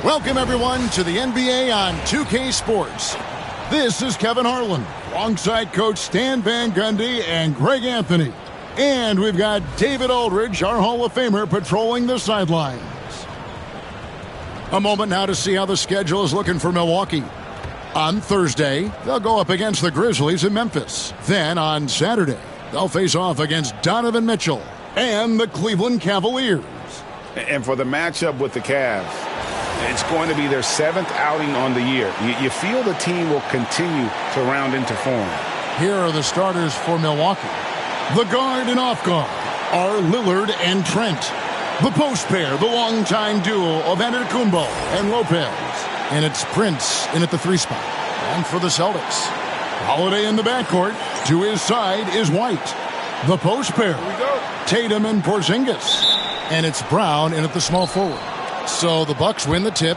Welcome, everyone, to the NBA on 2K Sports. This is Kevin Harlan, alongside Coach Stan Van Gundy and Greg Anthony. And we've got David Aldridge, our Hall of Famer, patrolling the sidelines. A moment now to see how the schedule is looking for Milwaukee. On Thursday, they'll go up against the Grizzlies in Memphis. Then on Saturday, they'll face off against Donovan Mitchell and the Cleveland Cavaliers. And for the matchup with the Cavs, it's going to be their 7th outing on the year. You feel the team will continue to round into form. Here are the starters for Milwaukee. The guard and off guard are Lillard and Trent. The post pair, the longtime duo of Antetokounmpo and Lopez. And it's Prince in at the 3 spot. And for the Celtics, Holiday in the backcourt. To his side is White. The post pair, Tatum and Porzingis. And it's Brown in at the small forward. So the Bucks win the tip.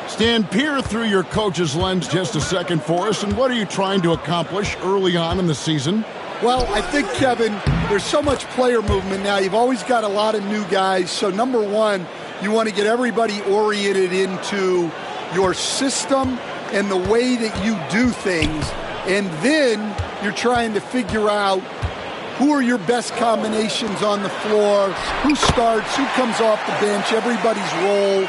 Stan, peer through your coach's lens just a second for us. And what are you trying to accomplish early on in the season? Well, I think, Kevin, there's so much player movement now. You've always got a lot of new guys. So, number one, you want to get everybody oriented into your system and the way that you do things. And then you're trying to figure out who are your best combinations on the floor, who starts, who comes off the bench, everybody's role.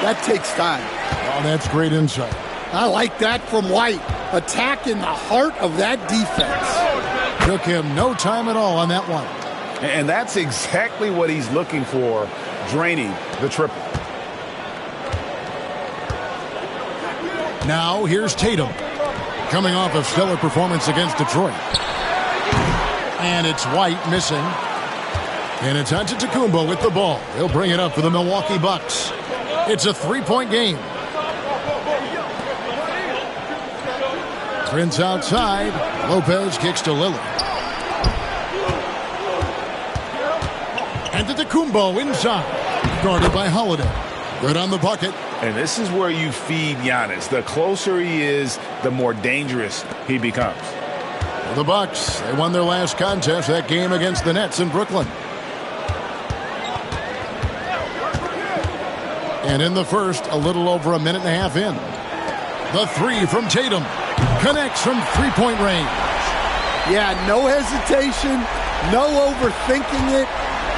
That takes time. Oh, that's great insight. I like that from White. Attack in the heart of that defense. Took him no time at all on that one. And that's exactly what he's looking for, draining the triple. Now here's Tatum, coming off a stellar performance against Detroit. And it's White missing. And it's Antetokounmpo with the ball. He'll bring it up for the Milwaukee Bucks. It's a 3-point game. Prince outside. Lopez kicks to Lillard. Antetokounmpo inside. Guarded by Holiday. Good on the bucket. And this is where you feed Giannis. The closer he is, the more dangerous he becomes. The Bucks, they won their last contest, that game against the Nets in Brooklyn. And in the first, a little over a minute and a half in. The 3 from Tatum connects from 3-point range. Yeah, no hesitation, no overthinking it.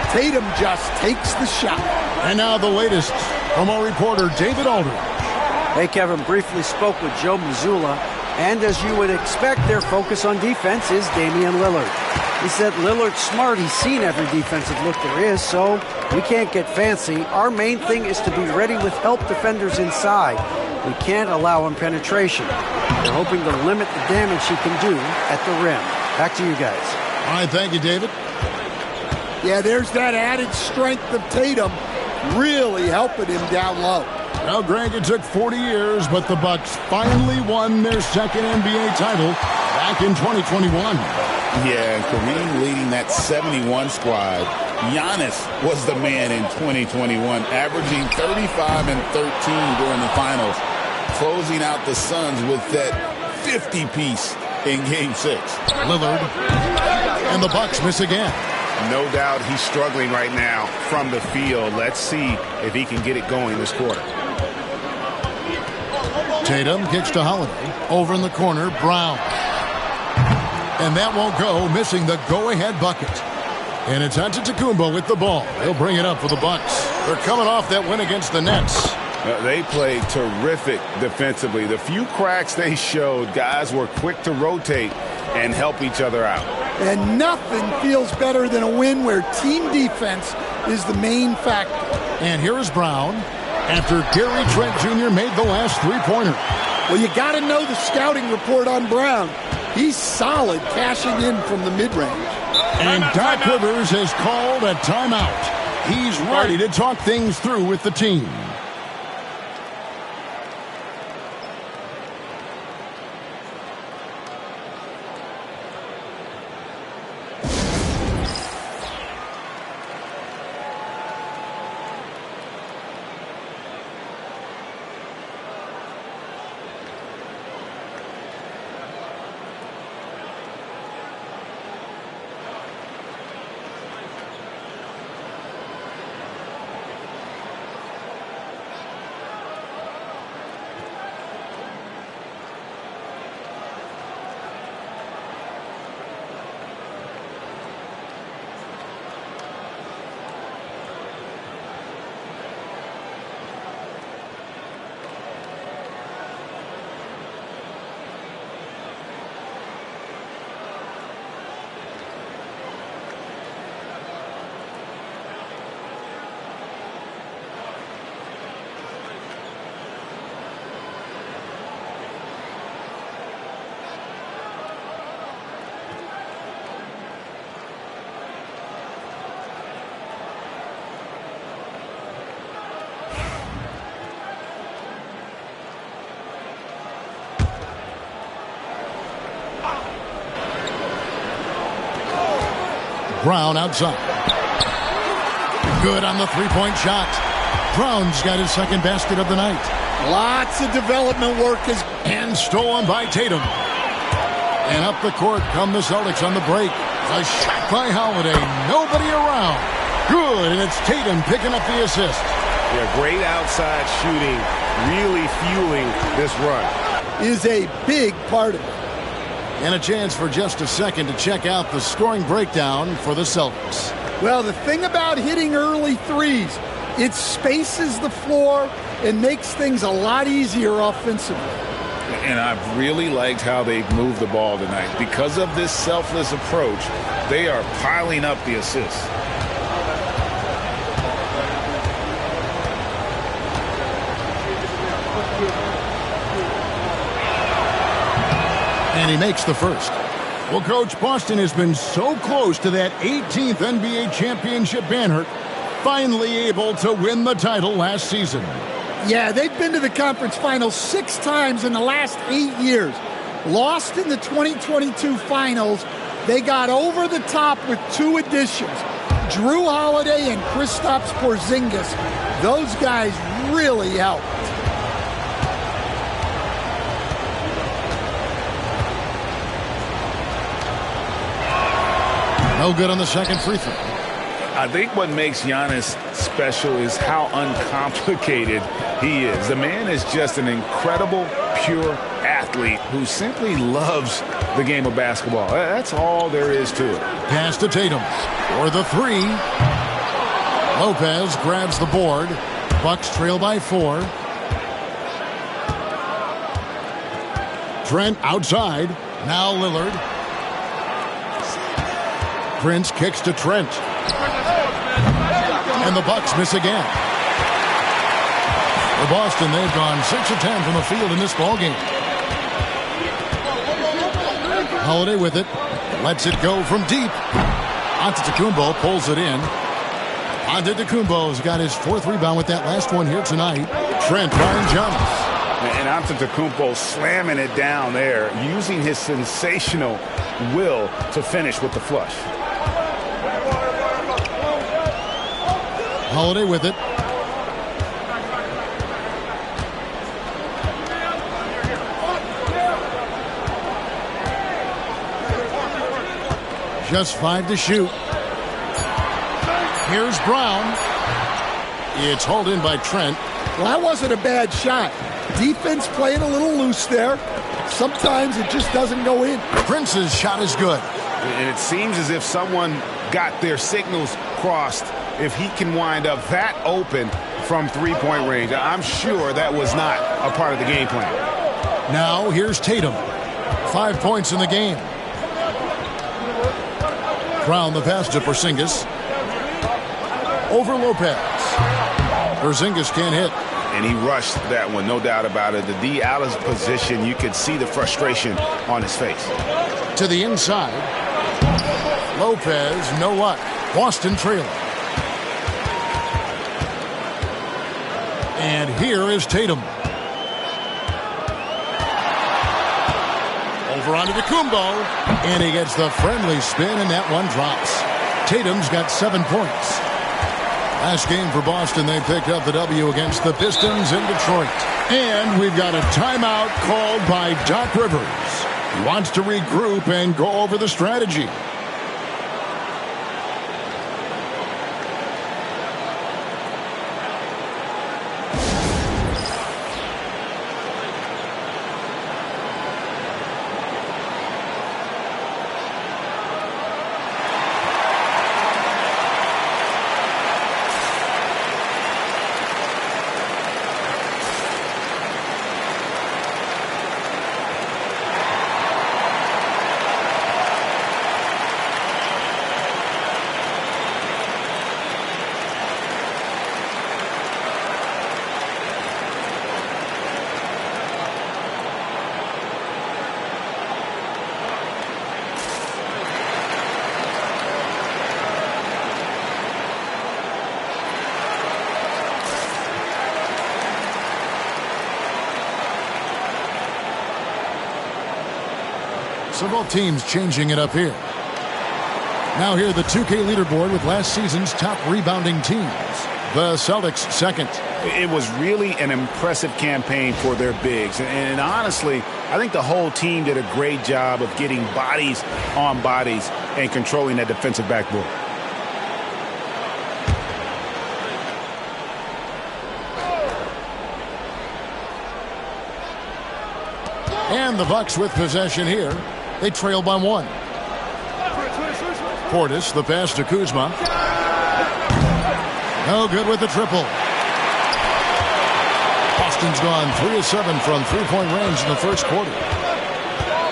Tatum just takes the shot. And now the latest from our reporter, David Aldridge. Hey, Kevin, briefly spoke with Joe Mazzulla, and as you would expect, their focus on defense is Damian Lillard. He said Lillard's smart. He's seen every defensive look there is, so we can't get fancy. Our main thing is to be ready with help defenders inside. We can't allow him penetration. We're hoping to limit the damage he can do at the rim. Back to you guys. All right, thank you, David. Yeah, there's that added strength of Tatum really helping him down low. Well, Greg, it took 40 years, but the Bucks finally won their second NBA title back in 2021. Yeah, and Kareem leading that 71 squad. Giannis was the man in 2021, averaging 35 and 13 during the finals, closing out the Suns with that 50-piece in Game 6. Lillard, and the Bucks miss again. No doubt he's struggling right now from the field. Let's see if he can get it going this quarter. Tatum kicks to Holiday. Over in the corner, Brown. And that won't go, missing the go-ahead bucket. And it's Antetokounmpo with the ball. He'll bring it up for the Bucks. They're coming off that win against the Nets. They played terrific defensively. The few cracks they showed, guys were quick to rotate and help each other out. And nothing feels better than a win where team defense is the main factor. And here is Brown after Gary Trent Jr. made the last 3-pointer. Well, you got to know the scouting report on Brown. He's solid cashing in from the mid-range. And Doc Rivers has called a timeout. He's ready to talk things through with the team. Brown outside. Good on the three-point shot. Brown's got his second basket of the night. Lots of development work and stolen by Tatum. And up the court come the Celtics on the break. A shot by Holiday. Nobody around. Good, and it's Tatum picking up the assist. Yeah, great outside shooting, really fueling this run. Is a big part of it. And a chance for just a second to check out the scoring breakdown for the Celtics. Well, the thing about hitting early threes, it spaces the floor and makes things a lot easier offensively. And I've really liked how they've moved the ball tonight. Because of this selfless approach, they are piling up the assists. And he makes the first. Well, Coach, Boston has been so close to that 18th NBA championship banner, finally able to win the title last season. Yeah, they've been to the conference finals 6 times in the last 8 years. Lost in the 2022 finals. They got over the top with 2 additions. Drew Holiday and Kristaps Porzingis. Those guys really helped. No good on the second free throw. I think what makes Giannis special is how uncomplicated he is. The man is just an incredible, pure athlete who simply loves the game of basketball. That's all there is to it. Pass to Tatum for the 3. Lopez grabs the board. Bucks trail by 4. Trent outside. Now Lillard. Prince kicks to Trent. And the Bucks miss again. For Boston, they've gone 6 of 10 from the field in this ballgame. Holiday with it. Lets it go from deep. Antetokounmpo pulls it in. Antetokounmpo's got his 4th rebound with that last one here tonight. Trent finds Giannis. And Antetokounmpo slamming it down there, using his sensational will to finish with the flush. Holiday with it. Just 5 to shoot. Here's Brown. It's hauled in by Trent. Well, that wasn't a bad shot. Defense playing a little loose there. Sometimes it just doesn't go in. Prince's shot is good. And it seems as if someone got their signals crossed. If he can wind up that open from three-point range, I'm sure that was not a part of the game plan. Now here's Tatum. 5 points in the game. Brown the pass to Porzingis. Over Lopez. Porzingis can't hit. And he rushed that one, no doubt about it. The D. Allen's position, you could see the frustration on his face. To the inside. Lopez, no luck. Boston trailing. And here is Tatum. Over onto Antetokounmpo. And he gets the friendly spin, and that one drops. Tatum's got 7 points. Last game for Boston, they picked up the W against the Pistons in Detroit. And we've got a timeout called by Doc Rivers. He wants to regroup and go over the strategy. So both teams changing it up here. Now here, the 2K leaderboard with last season's top rebounding teams. The Celtics second. It was really an impressive campaign for their bigs. And honestly, I think the whole team did a great job of getting bodies on bodies and controlling that defensive backboard. And the Bucks with possession here. They trail by 1. Portis, the pass to Kuzma. No good with the triple. Boston's gone 3 of 7 from three-point range in the first quarter.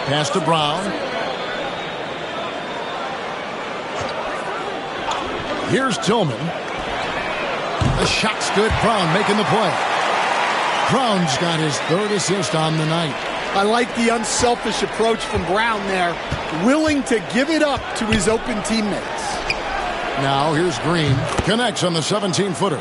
Pass to Brown. Here's Tillman. The shot's good. Brown making the play. Brown's got his 3rd assist on the night. I like the unselfish approach from Brown there, willing to give it up to his open teammates. Now here's Green. Connects on the 17-footer.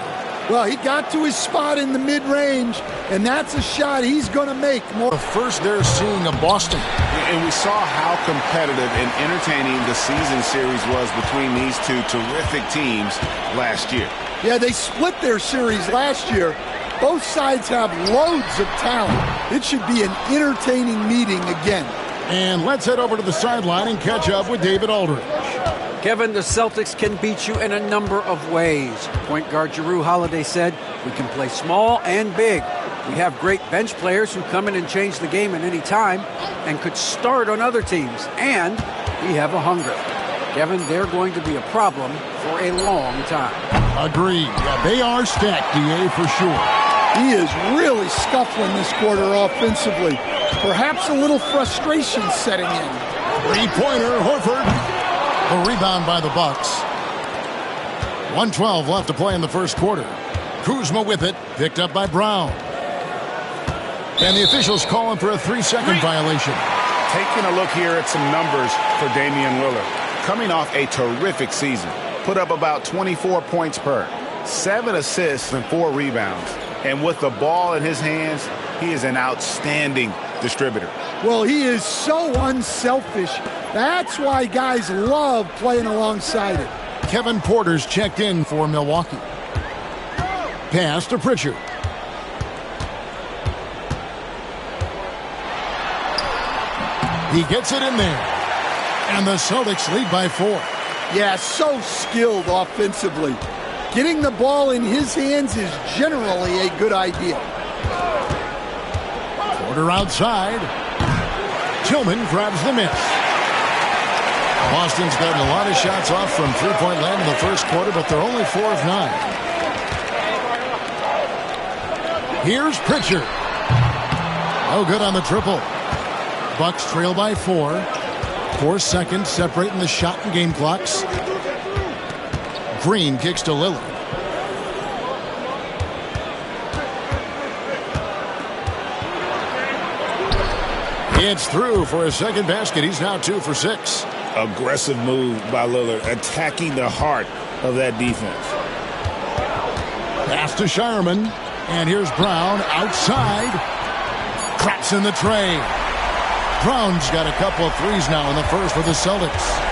Well, he got to his spot in the mid-range, and that's a shot he's going to make. The first they're seeing of Boston. And we saw how competitive and entertaining the season series was between these two terrific teams last year. Yeah, they split their series last year. Both sides have loads of talent. It should be an entertaining meeting again. And let's head over to the sideline and catch up with David Aldridge. Kevin, the Celtics can beat you in a number of ways. Point guard Jrue Holiday said, "We can play small and big. We have great bench players who come in and change the game at any time and could start on other teams. And we have a hunger." Kevin, they're going to be a problem for a long time. Agreed. Yeah, they are stacked, DA, for sure. He is really scuffling this quarter offensively. Perhaps a little frustration setting in. Three-pointer, Horford. A rebound by the Bucks. 1:12 left to play in the first quarter. Kuzma with it, picked up by Brown. And the officials calling for a 3-second violation. Taking a look here at some numbers for Damian Lillard. Coming off a terrific season. Put up about 24 points per, 7 assists and 4 rebounds. And with the ball in his hands, he is an outstanding distributor. Well, he is so unselfish. That's why guys love playing alongside him. Kevin Porter's checked in for Milwaukee. Pass to Pritchard. He gets it in there. And the Celtics lead by 4. Yeah, so skilled offensively. Getting the ball in his hands is generally a good idea. Porter outside. Tillman grabs the miss. Boston's gotten a lot of shots off from three-point land in the first quarter, but they're only 4 of 9. Here's Pritchard. No good on the triple. Bucks trail by 4. 4 seconds separating the shot and game clocks. Green kicks to Lillard. It's through for a second basket. He's now 2 for 6. Aggressive move by Lillard, attacking the heart of that defense. Pass to Shireman. And here's Brown outside. Cracks in the tray. Brown's got a couple of threes now in the first for the Celtics.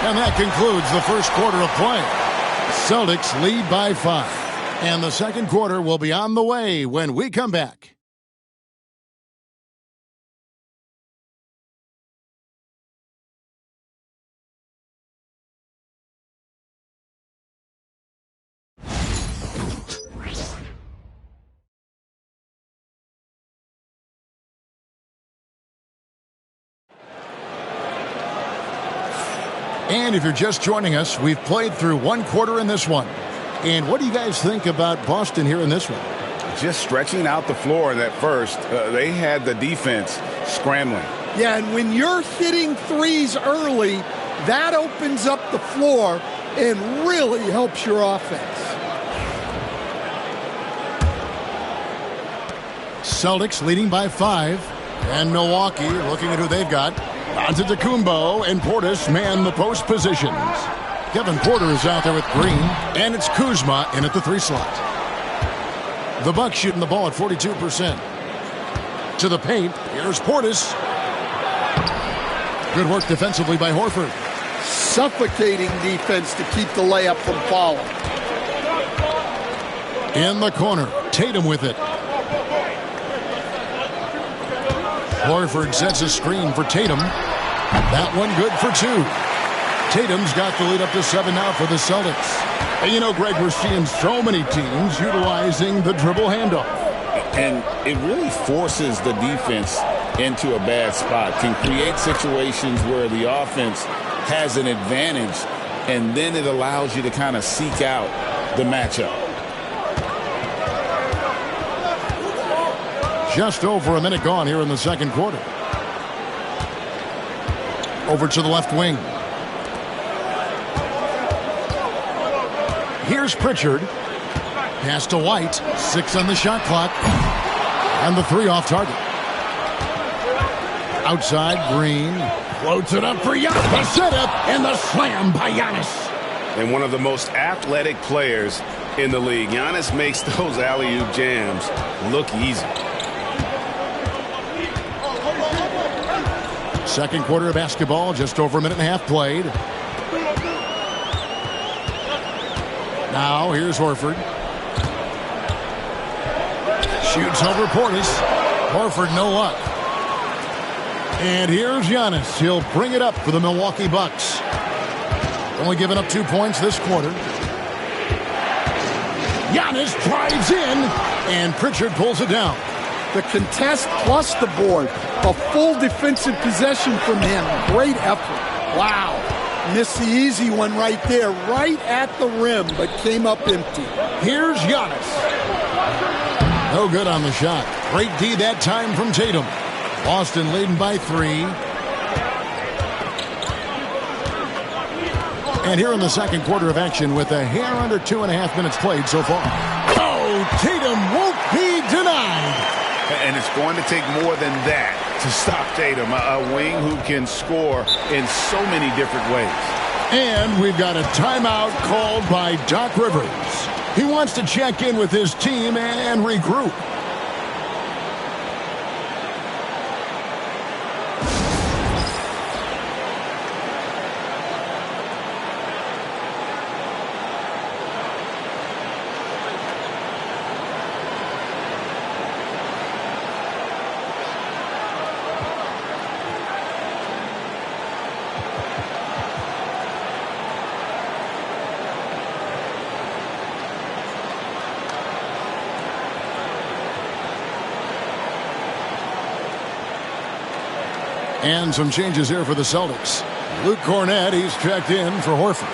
And that concludes the first quarter of play. Celtics lead by 5. And the second quarter will be on the way when we come back. And if you're just joining us, we've played through one quarter in this one. And what do you guys think about Boston here in this one? Just stretching out the floor in that first. They had the defense scrambling. Yeah, and when you're hitting threes early, that opens up the floor and really helps your offense. Celtics leading by 5. And Milwaukee looking at who they've got. Antetokounmpo and Portis man the post positions. Kevin Porter is out there with Green, and it's Kuzma in at the 3 slot. The Bucks shooting the ball at 42%. To the paint, here's Portis. Good work defensively by Horford. Suffocating defense to keep the layup from falling. In the corner, Tatum with it. Horford sets a screen for Tatum. That one good for 2. Tatum's got the lead up to 7 now for the Celtics. And you know, Greg, we're seeing so many teams utilizing the dribble handoff. And it really forces the defense into a bad spot. Can create situations where the offense has an advantage, and then it allows you to kind of seek out the matchup. Just over a minute gone here in the second quarter. Over to the left wing. Here's Pritchard. Pass to White. 6 on the shot clock. And the 3 off target. Outside, Green. Floats it up for Giannis. The setup and the slam by Giannis. And one of the most athletic players in the league. Giannis makes those alley-oop jams look easy. Second quarter of basketball, just over a minute and a half played. Now, here's Horford. Shoots over Portis. Horford, no luck. And here's Giannis. He'll bring it up for the Milwaukee Bucks. Only giving up 2 points this quarter. Giannis drives in, and Pritchard pulls it down. The contest plus the board. A full defensive possession from him. Great effort. Wow. Missed the easy one right there, right at the rim, but came up empty. Here's Giannis. No good on the shot. Great D that time from Tatum. Boston leading by 3. And here in the second quarter of action with a hair under 2.5 minutes played so far. Oh, Tatum won't be denied. And it's going to take more than that to stop Tatum, a wing who can score in so many different ways. And we've got a timeout called by Doc Rivers. He wants to check in with his team and regroup. And some changes here for the Celtics. Luke Cornett, he's checked in for Horford.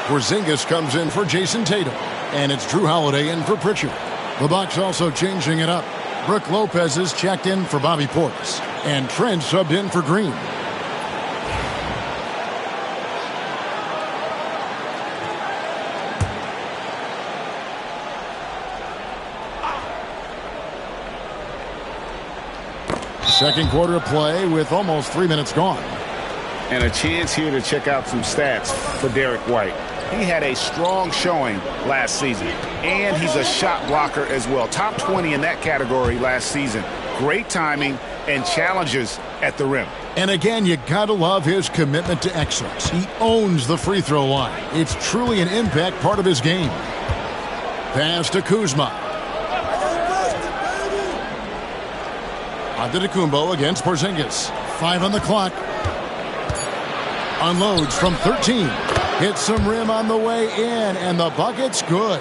Porzingis comes in for Jason Tatum. And it's Drew Holiday in for Pritchard. The Bucks also changing it up. Brook Lopez is checked in for Bobby Portis. And Trent subbed in for Green. Second quarter of play with almost 3 minutes gone. And a chance here to check out some stats for Derek White. He had a strong showing last season, and he's a shot blocker as well. Top 20 in that category last season. Great timing and challenges at the rim. And again, you gotta love his commitment to excellence. He owns the free throw line. It's truly an impact part of his game. Pass to Kuzma. Antetokounmpo against Porzingis. 5 on the clock. Unloads from 13. Hits some rim on the way in, and the bucket's good.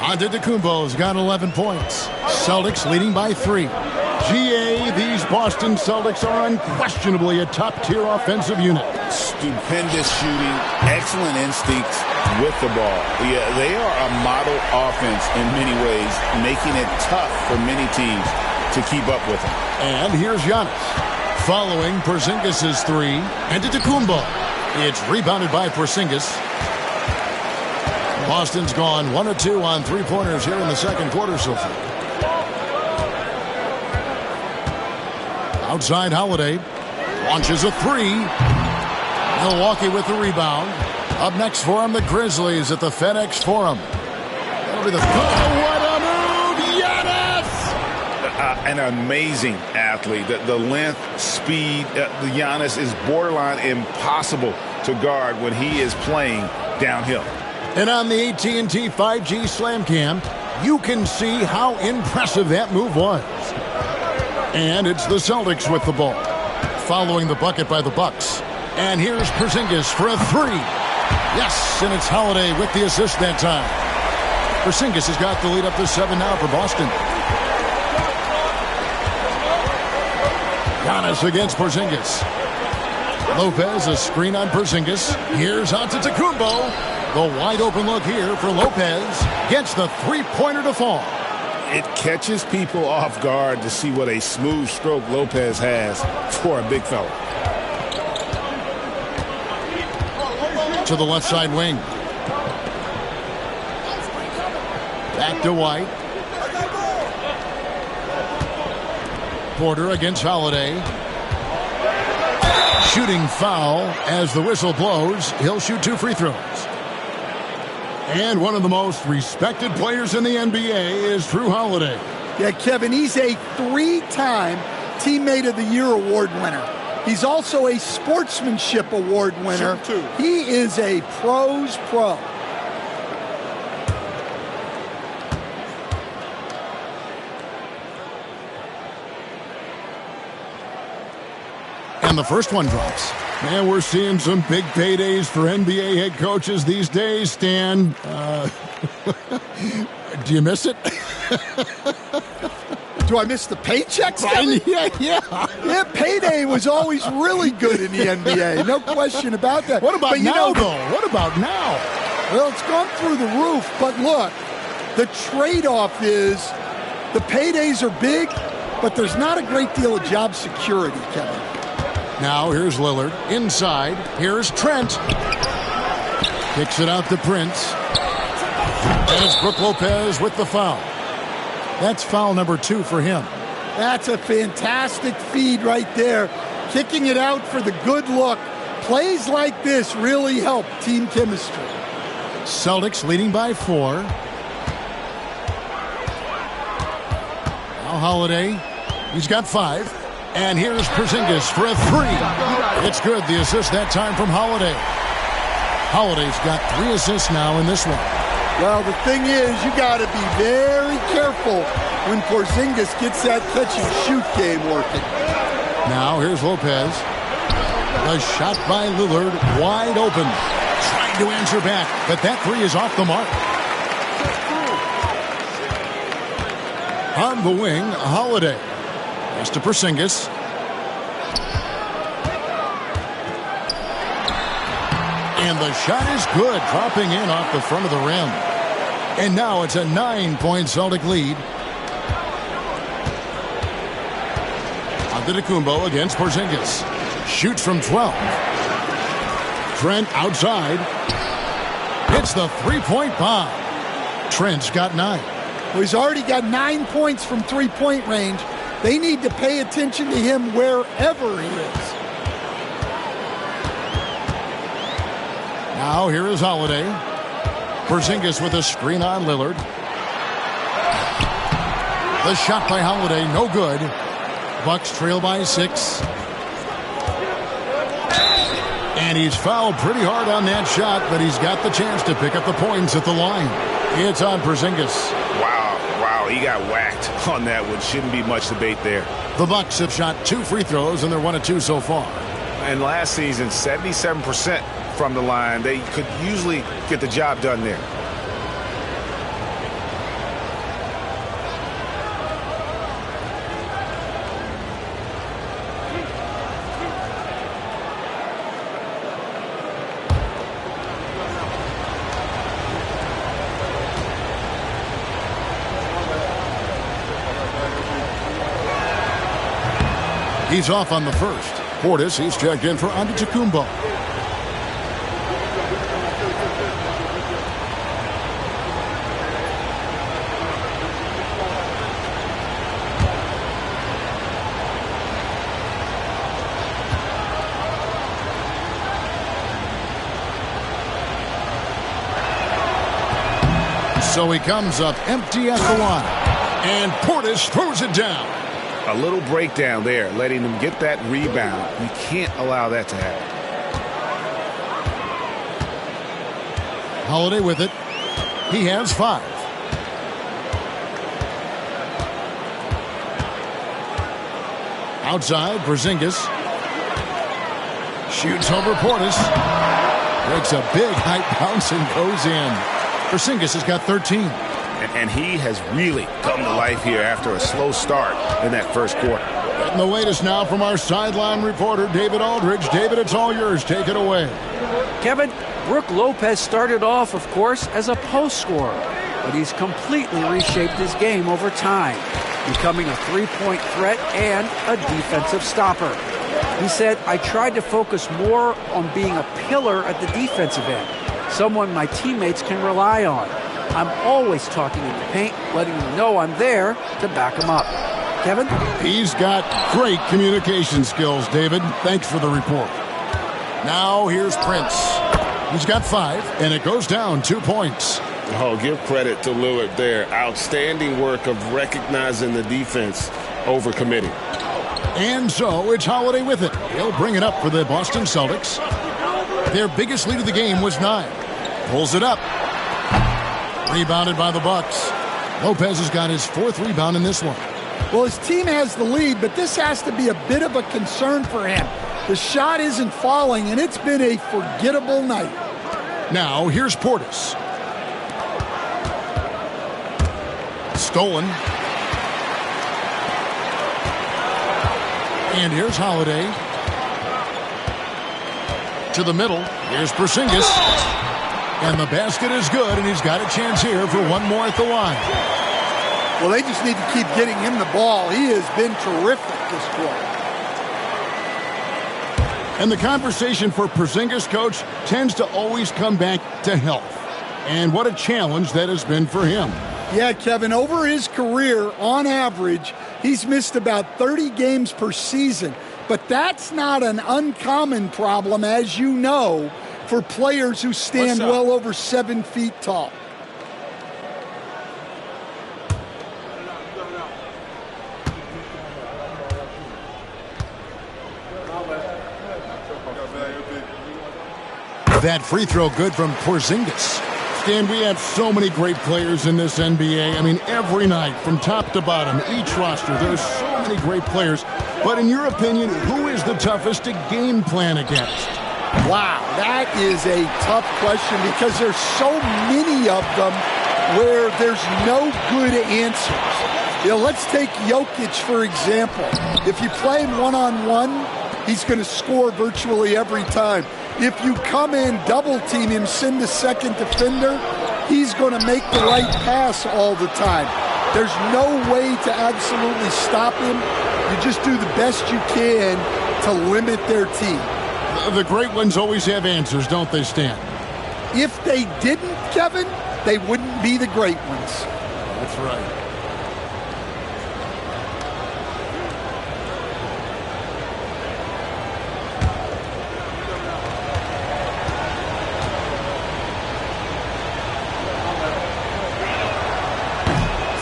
Antetokounmpo's got 11 points. Celtics leading by 3. GA, these Boston Celtics are unquestionably a top-tier offensive unit. Stupendous shooting, excellent instincts with the ball. Yeah, they are a model offense in many ways, making it tough for many teams to keep up with them. And here's Giannis. Following Porzingis' 3. Antetokounmpo. It's rebounded by Porzingis. Boston's gone 1 of 2 on three-pointers here in the second quarter so far. Outside Holiday. Launches a 3. Milwaukee with the rebound. Up next for him, the Grizzlies at the FedEx Forum. That'll be the... Oh, what a move! Giannis! An amazing athlete. The length, speed, the Giannis is borderline impossible to guard when he is playing downhill. And on the AT&T 5G Slam Cam, you can see how impressive that move was. And it's the Celtics with the ball, following the bucket by the Bucks. And here's Porzingis for a three. Yes, and it's Holiday with the assist that time. Porzingis has got the lead up to 7 now for Boston. Giannis against Porzingis. Lopez, a screen on Porzingis. Here's Antetokounmpo. The wide open look here for Lopez. Gets the three-pointer to fall. It catches people off guard to see what a smooth stroke Lopez has for a big fella. To the left side wing. Back to White. Porter against Holiday. Shooting foul as the whistle blows. He'll shoot 2 free throws. And one of the most respected players in the NBA is Drew Holiday. Yeah, Kevin, he's a 3-time Teammate of the Year award winner. He's also a Sportsmanship Award winner. Sure, too. He is a pro's pro. And the first one drops. Man, we're seeing some big paydays for NBA head coaches these days, Stan. Do you miss it? Do I miss the paychecks, Kevin? Yeah. Payday was always really good in the NBA. No question about that. What about now, though? What about now? Well, it's gone through the roof. But look, the trade-off is the paydays are big, but there's not a great deal of job security, Kevin. Now here's Lillard. Inside. Here's Trent. Kicks it out to Prince. And it's Brook Lopez with the foul. That's foul number 2 for him. That's a fantastic feed right there. Kicking it out for the good look. Plays like this really help team chemistry. Celtics leading by 4. Now Holiday. He's got 5. And here's Porzingis for a 3. It's good. The assist that time from Holiday. Holiday's got 3 assists now in this one. Well, the thing is, you got to be very careful when Porzingis gets that catch-and-shoot game working. Now here's Lopez. The shot by Lillard, wide open. Trying to answer back, but that 3 is off the mark. On the wing, Holiday. Pass to Porzingis. And the shot is good, dropping in off the front of the rim. And now it's a 9-point Celtic lead. Antetokounmpo against Porzingis. Shoots from 12. Trent outside. Hits the three-point bomb. Trent's got 9. Well, he's already got 9 points from three-point range. They need to pay attention to him wherever he is. Now here is Holiday. Porzingis with a screen on Lillard. The shot by Holiday, no good. Bucks trail by 6. And he's fouled pretty hard on that shot, but he's got the chance to pick up the points at the line. It's on Porzingis. Wow, he got whacked on that one. Shouldn't be much debate there. The Bucks have shot 2 free throws, and they're 1 of 2 so far. And last season, 77% from the line. They could usually get the job done there. He's off on the first. Portis, he's checked in for Antetokounmpo. So he comes up empty at the line. And Portis throws it down. A little breakdown there, letting them get that rebound. You can't allow that to happen. Holiday with it. He has 5. Outside, Porzingis. Shoots over Portis. Breaks a big high bounce and goes in. Porzingis has got 13. And he has really come to life here after a slow start in that first quarter. And the latest now from our sideline reporter, David Aldridge. David, it's all yours. Take it away. Kevin, Brook Lopez started off, of course, as a post scorer, but he's completely reshaped his game over time, becoming a three-point threat and a defensive stopper. He said, I tried to focus more on being a pillar at the defensive end, someone my teammates can rely on. I'm always talking in the paint, letting them know I'm there to back them up. Kevin? He's got great communication skills, David. Thanks for the report. Now here's Prince. He's got 5, and it goes down 2 points. Oh, give credit to Lillard there. Outstanding work of recognizing the defense over committing. And so it's Holiday with it. He'll bring it up for the Boston Celtics. Their biggest lead of the game was 9. Pulls it up. Rebounded by the Bucks. Lopez has got his 4th rebound in this one. Well, his team has the lead, but this has to be a bit of a concern for him. The shot isn't falling, and it's been a forgettable night. Now, here's Portis. Stolen. And here's Holiday. To the middle. Here's Porzingis. And the basket is good, and he's got a chance here for one more at the line. Well, they just need to keep getting him the ball. He has been terrific this quarter. And the conversation for Porzingis, coach, tends to always come back to health. And what a challenge that has been for him. Yeah, Kevin, over his career, on average, he's missed about 30 games per season. But that's not an uncommon problem, as you know, for players who stand well over 7 feet tall. That free throw good from Porzingis. Stan, we have so many great players in this NBA. I mean, every night, from top to bottom, each roster, there's so many great players. But in your opinion, who is the toughest to game plan against? Wow, that is a tough question because there's so many of them where there's no good answers. You know, let's take Jokic, for example. If you play him one-on-one, he's going to score virtually every time. If you come in, double-team him, send a second defender, he's going to make the right pass all the time. There's no way to absolutely stop him. You just do the best you can to limit their team. The great ones always have answers, don't they, Stan? If they didn't, Kevin, they wouldn't be the great ones. That's right.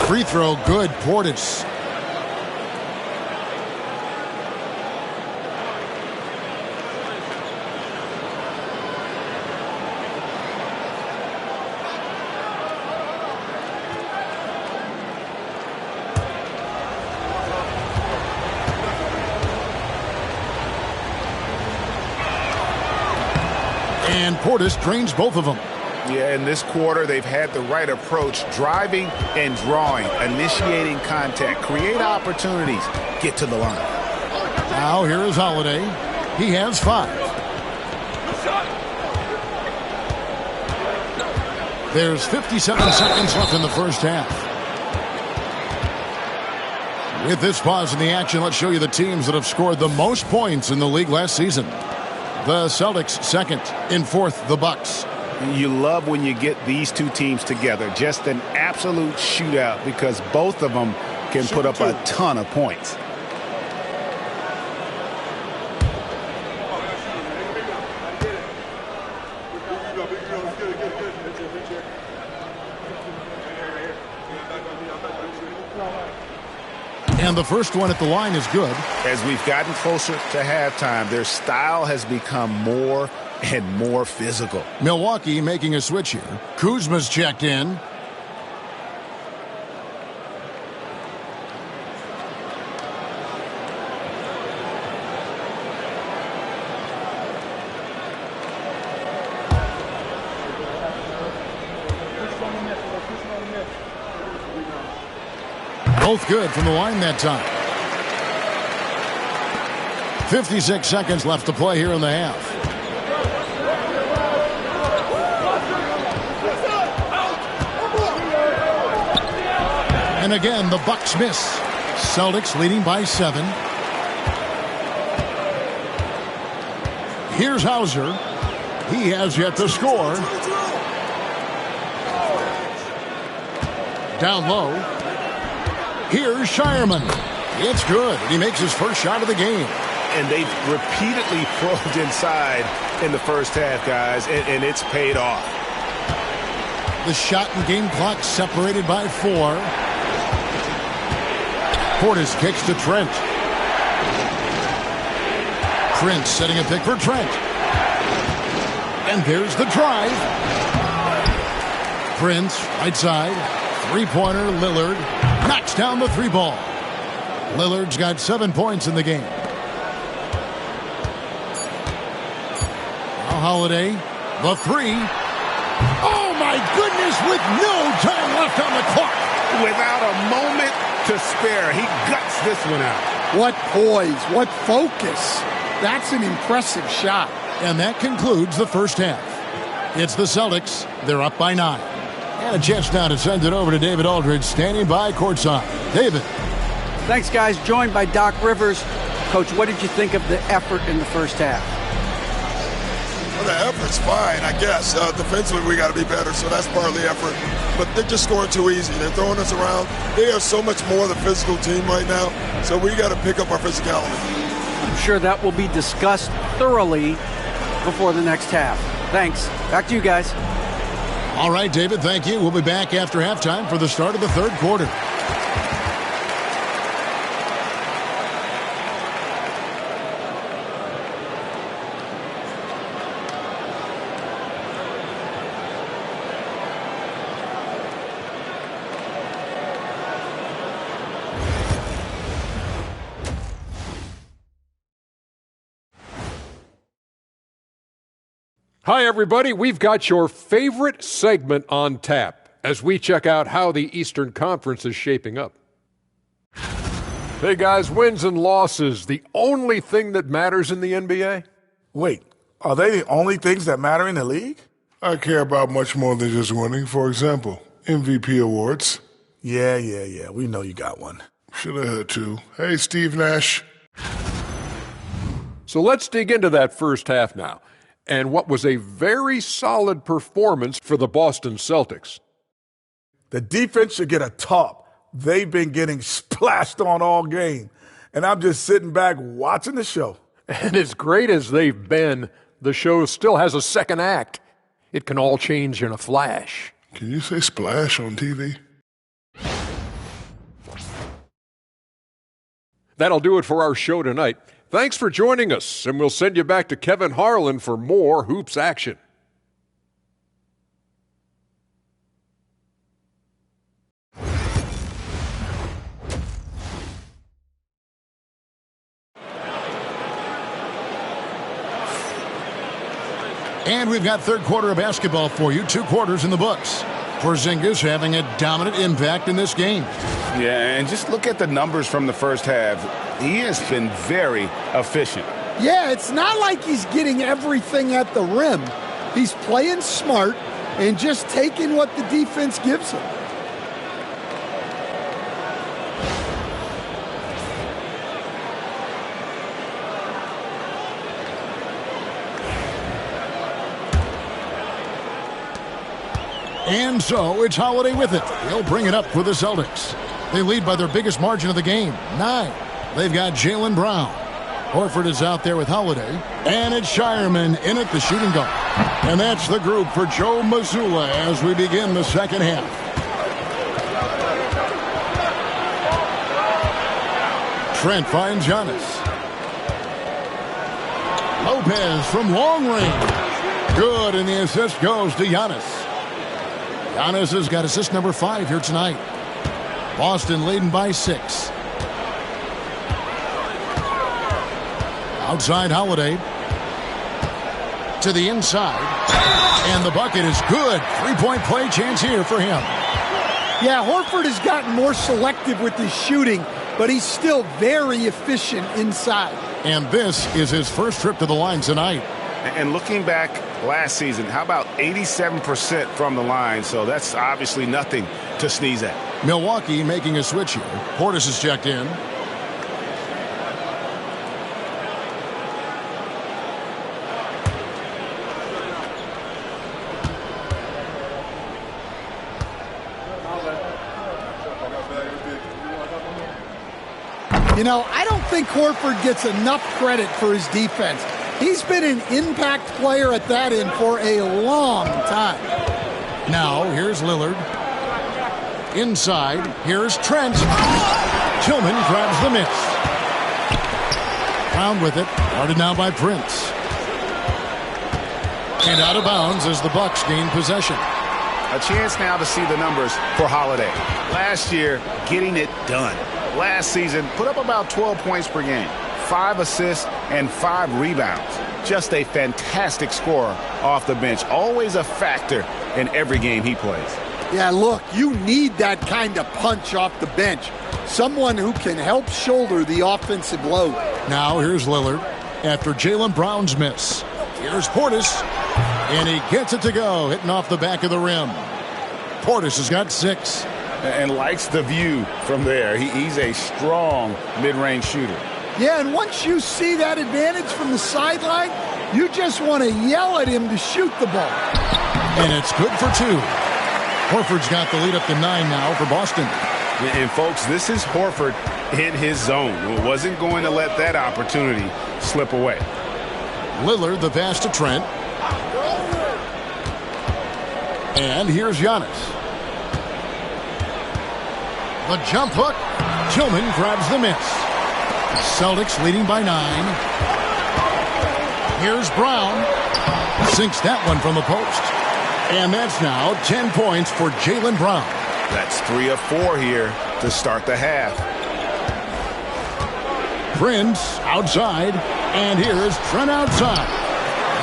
Free throw good, Portis. And Portis drains both of them. Yeah, in this quarter, they've had the right approach, driving and drawing, initiating contact, create opportunities, get to the line. Now here is Holiday. He has 5. There's 57 seconds left in the first half. With this pause in the action, let's show you the teams that have scored the most points in the league last season. The Celtics second, in fourth, the Bucks. You love when you get these two teams together. Just an absolute shootout because both of them can put up a ton of points. And the first one at the line is good. As we've gotten closer to halftime, their style has become more and more physical. Milwaukee making a switch here. Kuzma's checked in. Both good from the line that time. 56 seconds left to play here in the half. And again, the Bucks miss. Celtics leading by 7. Here's Hauser. He has yet to score. Down low. Here's Shireman. It's good. He makes his first shot of the game. And they've repeatedly probed inside in the first half, guys, and it's paid off. The shot and game clock separated by 4. Portis kicks to Trent. Prince setting a pick for Trent. And there's the drive. Prince, right side. Three-pointer, Lillard. Knocks down the 3-ball. Lillard's got 7 points in the game. Now Holiday, the 3. Oh my goodness, with no time left on the clock. Without a moment to spare, he guts this one out. What poise, what focus. That's an impressive shot. And that concludes the first half. It's the Celtics. They're up by 9. And a chance now to send it over to David Aldridge, standing by courtside. David. Thanks, guys. Joined by Doc Rivers. Coach, what did you think of the effort in the first half? Well, the effort's fine, I guess. Defensively, we got to be better, so that's part of the effort. But they're just scoring too easy. They're throwing us around. They are so much more the physical team right now, so we got to pick up our physicality. I'm sure that will be discussed thoroughly before the next half. Thanks. Back to you guys. All right, David, thank you. We'll be back after halftime for the start of the third quarter. Hi, everybody. We've got your favorite segment on tap as we check out how the Eastern Conference is shaping up. Hey, guys, wins and losses, the only thing that matters in the NBA? Wait, are they the only things that matter in the league? I care about much more than just winning. For example, MVP awards. Yeah. We know you got one. Should have had 2. Hey, Steve Nash. So let's dig into that first half now, and what was a very solid performance for the Boston Celtics. The defense should get a top. They've been getting splashed on all game, and I'm just sitting back watching the show. And as great as they've been, the show still has a second act. It can all change in a flash. Can you say splash on TV? That'll do it for our show tonight. Thanks for joining us, and we'll send you back to Kevin Harlan for more Hoops action. And we've got third quarter of basketball for you. 2 quarters in the books. Porzingis having a dominant impact in this game. Yeah, and just look at the numbers from the first half. He has been very efficient. Yeah, it's not like he's getting everything at the rim. He's playing smart and just taking what the defense gives him. And so it's Holiday with it. He'll bring it up for the Celtics. They lead by their biggest margin of the game, 9. They've got Jaylen Brown. Horford is out there with Holiday. And it's Shireman in at the shooting guard. And that's the group for Joe Mazzulla as we begin the second half. Trent finds Giannis. Lopez from long range. Good, and the assist goes to Giannis. Giannis has got assist number 5 here tonight. Boston leading by 6. Outside Holiday. To the inside. And the bucket is good. 3-point play chance here for him. Yeah, Horford has gotten more selective with his shooting, but he's still very efficient inside. And this is his first trip to the line tonight. And looking back last season, how about 87% from the line? So that's obviously nothing to sneeze at. Milwaukee making a switch here. Portis is checked in. You know, I don't think Horford gets enough credit for his defense. He's been an impact player at that end for a long time. Now, here's Lillard. Inside, here's Trent. Tillman grabs the miss. Brown with it. Guarded now by Prince. And out of bounds as the Bucks gain possession. A chance now to see the numbers for Holiday. Last year, getting it done. Last season, put up about 12 points per game, 5 assists, and 5 rebounds. Just a fantastic scorer off the bench. Always a factor in every game he plays. Yeah, look, you need that kind of punch off the bench. Someone who can help shoulder the offensive load. Now here's Lillard after Jaylen Brown's miss. Here's Portis, and he gets it to go, hitting off the back of the rim. Portis has got 6. And likes the view from there. He's a strong mid-range shooter. Yeah, and once you see that advantage from the sideline, you just want to yell at him to shoot the ball. And it's good for 2. Horford's got the lead up to 9 now for Boston. And folks, this is Horford in his zone. Wasn't going to let that opportunity slip away. Lillard, the pass to Trent. And here's Giannis. The jump hook. Tillman grabs the miss. Celtics leading by 9. Here's Brown. Sinks that one from the post. And that's now 10 points for Jaylen Brown. That's 3 of 4 here to start the half. Prince outside. And here's Trent outside.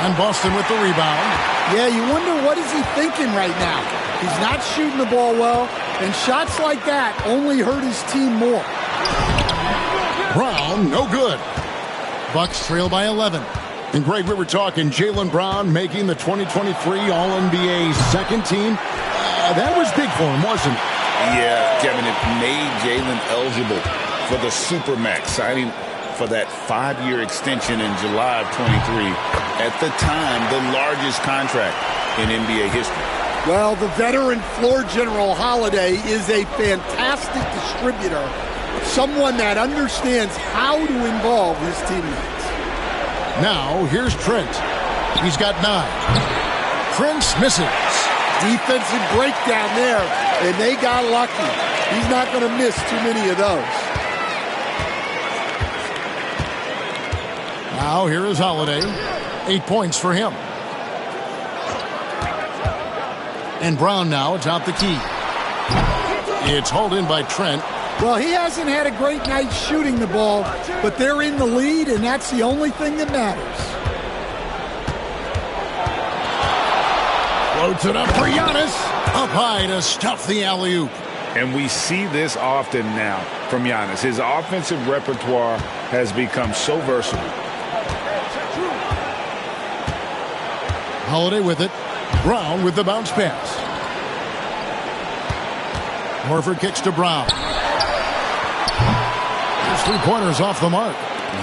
And Boston with the rebound. Yeah, you wonder what is he thinking right now. He's not shooting the ball well, and shots like that only hurt his team more. Brown, no good. Bucks trail by 11. And Greg, we were talking Jaylen Brown making the 2023 All-NBA second team. That was big for him, wasn't it? Yeah, Kevin, it made Jaylen eligible for the Supermax, signing for that 5-year extension in July of 23. At the time, the largest contract in NBA history. Well, the veteran floor general Holiday is a fantastic distributor, someone that understands how to involve his teammates. Now, here's Trent. He's got 9. Prince misses. Defensive breakdown there, and they got lucky. He's not going to miss too many of those. Now, here is Holiday. 8 points for him. And Brown now atop the key. It's hauled in by Trent. Well, he hasn't had a great night shooting the ball, but they're in the lead, and that's the only thing that matters. Floats it up for Giannis. Up high to stuff the alley-oop. And we see this often now from Giannis. His offensive repertoire has become so versatile. Holiday with it. Brown with the bounce pass. Horford kicks to Brown. There's 3-pointers off the mark.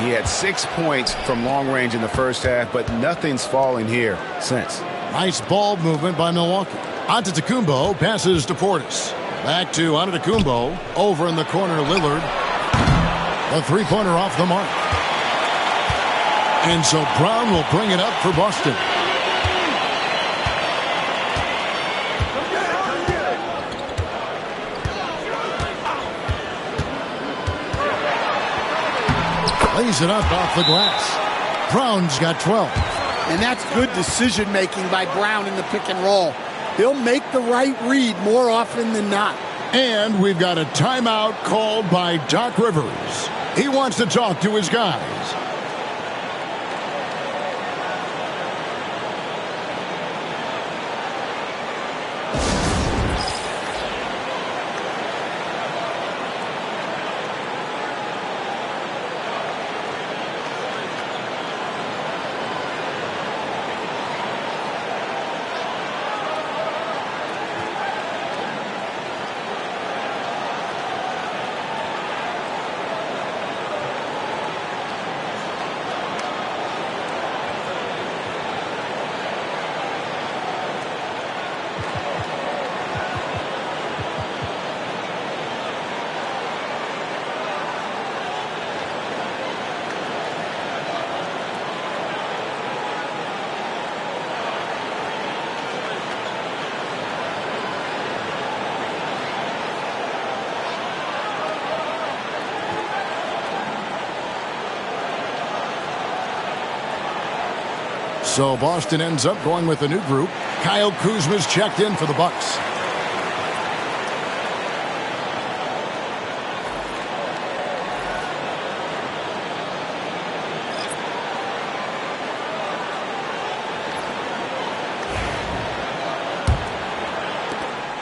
He had 6 points from long range in the first half, but nothing's falling here since. Nice ball movement by Milwaukee. Antetokounmpo passes to Portis. Back to Antetokounmpo. Over in the corner, Lillard. The 3-pointer off the mark. And so Brown will bring it up for Boston. Lays it up off the glass. Brown's got 12. And that's good decision-making by Brown in the pick and roll. He'll make the right read more often than not. And we've got a timeout called by Doc Rivers. He wants to talk to his guys. So Boston ends up going with a new group. Kyle Kuzma's checked in for the Bucks.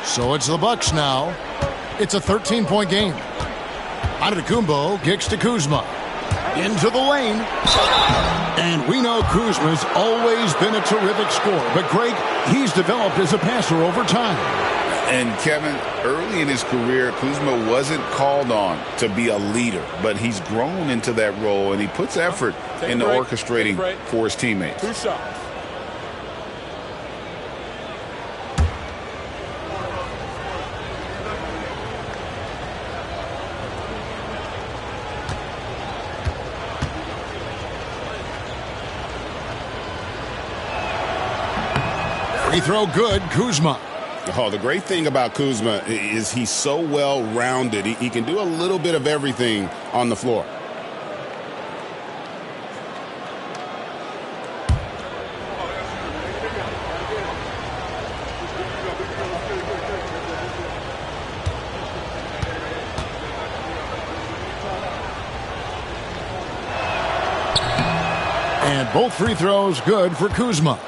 So it's the Bucks now. It's a 13-point game. Antetokounmpo kicks to Kuzma. Into the lane. And we know Kuzma's always been a terrific scorer. But, Greg, he's developed as a passer over time. And, Kevin, early in his career, Kuzma wasn't called on to be a leader. But he's grown into that role, and he puts effort into orchestrating for his teammates. 2 shots. Free throw good, Kuzma. Oh, the great thing about Kuzma is he's so well-rounded. He can do a little bit of everything on the floor. And both free throws good for Kuzma.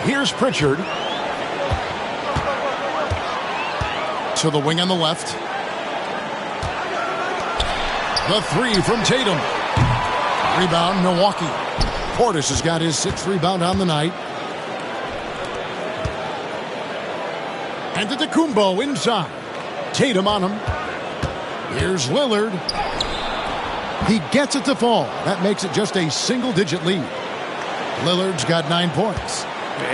Here's Pritchard. To the wing on the left. The three from Tatum. Rebound, Milwaukee. Portis has got his 6th rebound on the night. And Antetokounmpo inside. Tatum on him. Here's Lillard. He gets it to fall. That makes it just a single-digit lead. Lillard's got 9 points.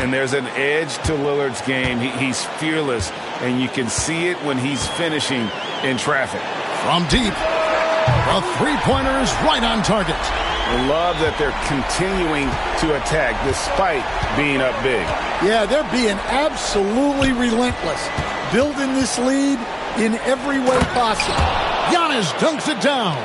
And there's an edge to Lillard's game. He's fearless, and you can see it when he's finishing in traffic. From deep, the three-pointer is right on target. I love that they're continuing to attack despite being up big. Yeah, they're being absolutely relentless, building this lead in every way possible. Giannis dunks it down.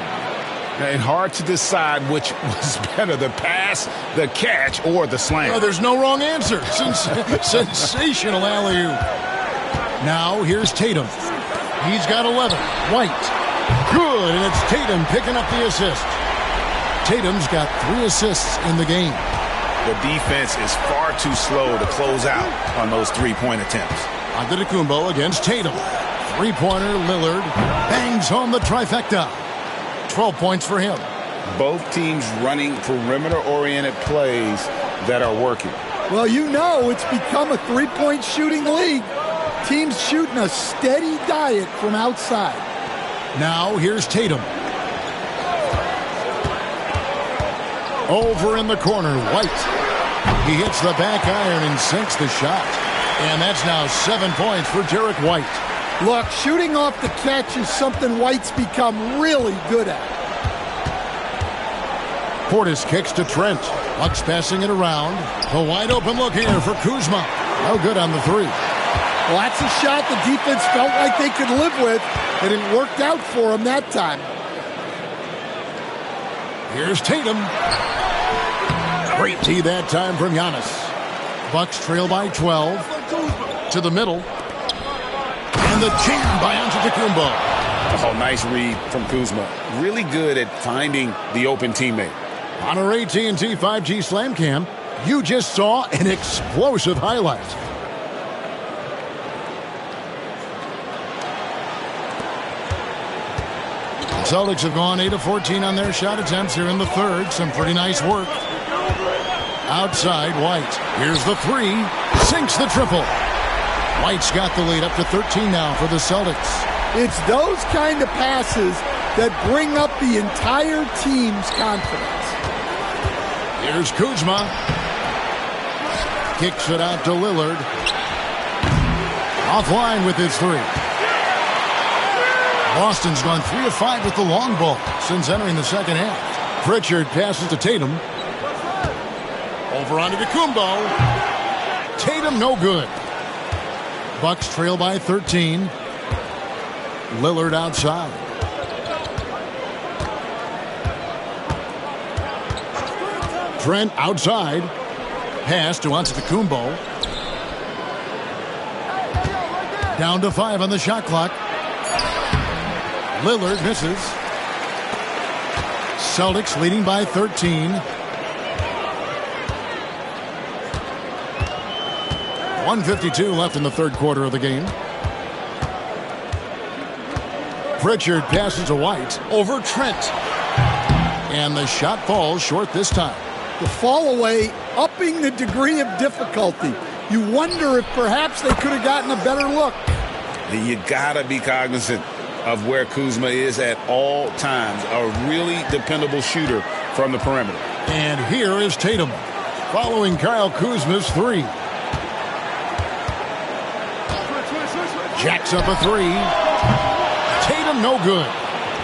And hard to decide which was better, the pass, the catch, or the slam. Oh, there's no wrong answer. Sensational alley-oop. Now here's Tatum. He's got 11. White. Good, and it's Tatum picking up the assist. Tatum's got 3 assists in the game. The defense is far too slow to close out on those three-point attempts. Antetokounmpo against Tatum. Three-pointer, Lillard bangs home the trifecta. 12 points for him. Both teams running perimeter-oriented plays that are working. Well, you know it's become a three-point shooting league. Teams shooting a steady diet from outside. Now here's Tatum. Over in the corner, White. He hits the back iron and sinks the shot. And that's now 7 points for Derek White. Look, shooting off the catch is something White's become really good at. Portis kicks to Trent. Bucks passing it around. A wide open look here for Kuzma. No good on the three. Well, that's a shot the defense felt like they could live with, and it worked out for them that time. Here's Tatum. Great D that time from Giannis. Bucks trail by 12. To the middle. And the jam by Antetokounmpo. Oh, nice read from Kuzma. Really good at finding the open teammate. On our AT&T 5G Slam Cam, you just saw an explosive highlight. Celtics have gone 8 of 14 on their shot attempts here in the third. Some pretty nice work. Outside, White. Here's the three. Sinks the triple. White's got the lead up to 13 now for the Celtics. It's those kind of passes that bring up the entire team's confidence. Here's Kuzma. Kicks it out to Lillard. Offline with his three. Boston's gone 3 of 5 with the long ball since entering the second half. Pritchard passes to Tatum. Over onto Antetokounmpo. Tatum no good. Bucks trail by 13. Lillard outside. Trent outside. Pass to Antetokounmpo. Down to 5 on the shot clock. Lillard misses. Celtics leading by 13. 1:52 left in the third quarter of the game. Pritchard passes to White over Trent. And the shot falls short this time. The fall away upping the degree of difficulty. You wonder if perhaps they could have gotten a better look. You gotta be cognizant of where Kuzma is at all times. A really dependable shooter from the perimeter. And here is Tatum following Kyle Kuzma's three. Jacks up a three. Tatum no good.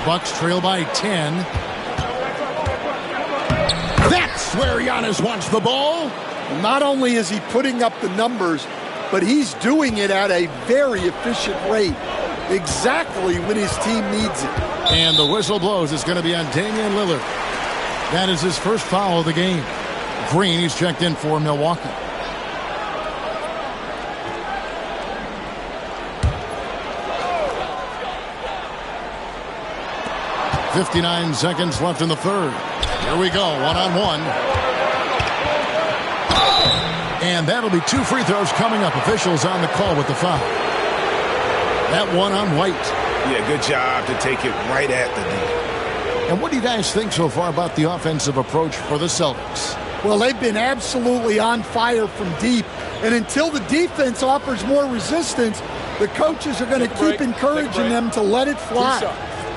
Bucks trail by 10. That's where Giannis wants the ball. Not only is he putting up the numbers, but he's doing it at a very efficient rate. Exactly when his team needs it. And the whistle blows. It's going to be on Damian Lillard. That is his first foul of the game. Green, he's checked in for Milwaukee. .59 seconds left in the third. Here we go, one-on-one. And that'll be 2 free throws coming up. Officials on the call with the foul. That one on White. Yeah, good job to take it right at the D. And what do you guys think so far about the offensive approach for the Celtics? Well, they've been absolutely on fire from deep. And until the defense offers more resistance, the coaches are going to keep encouraging them to let it fly.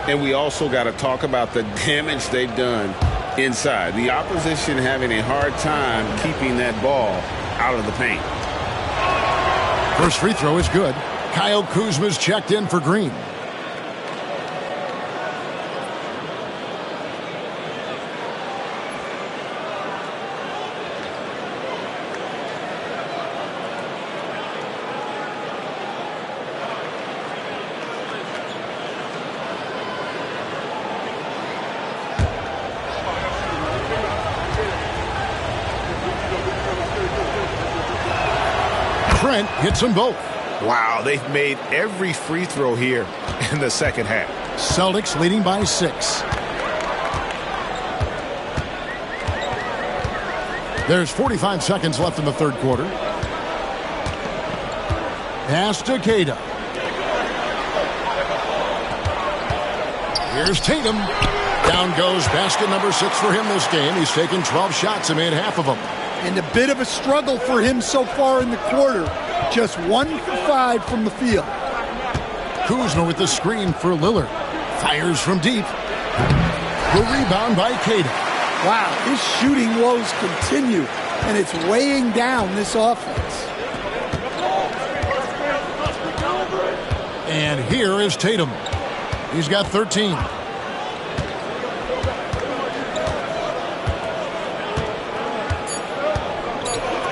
And we also got to talk about the damage they've done inside. The opposition having a hard time keeping that ball out of the paint. First free throw is good. Kyle Kuzma's checked in for Green. Trent hits them both. Wow, they've made every free throw here in the second half. Celtics leading by 6. There's 45 seconds left in the third quarter. Pass to Queta. Here's Tatum. Down goes basket number 6 for him this game. He's taken 12 shots and made half of them. And a bit of a struggle for him so far in the quarter. Just 1 for 5 from the field. Kuzma with the screen for Lillard. Fires from deep. The rebound by Queta. Wow, his shooting woes continue, and it's weighing down this offense. And here is Tatum. He's got 13.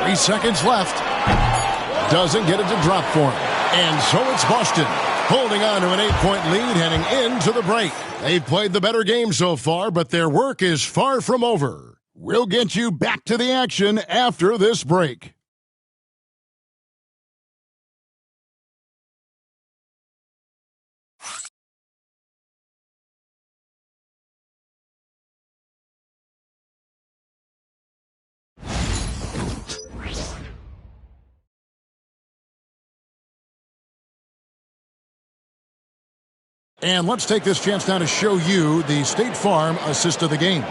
Three seconds left. Doesn't get it to drop for him. And so it's Boston, holding on to an 8-point lead heading into the break. They've played the better game so far, but their work is far from over. We'll get you back to the action after this break. And let's take this chance now to show you the State Farm assist of the game.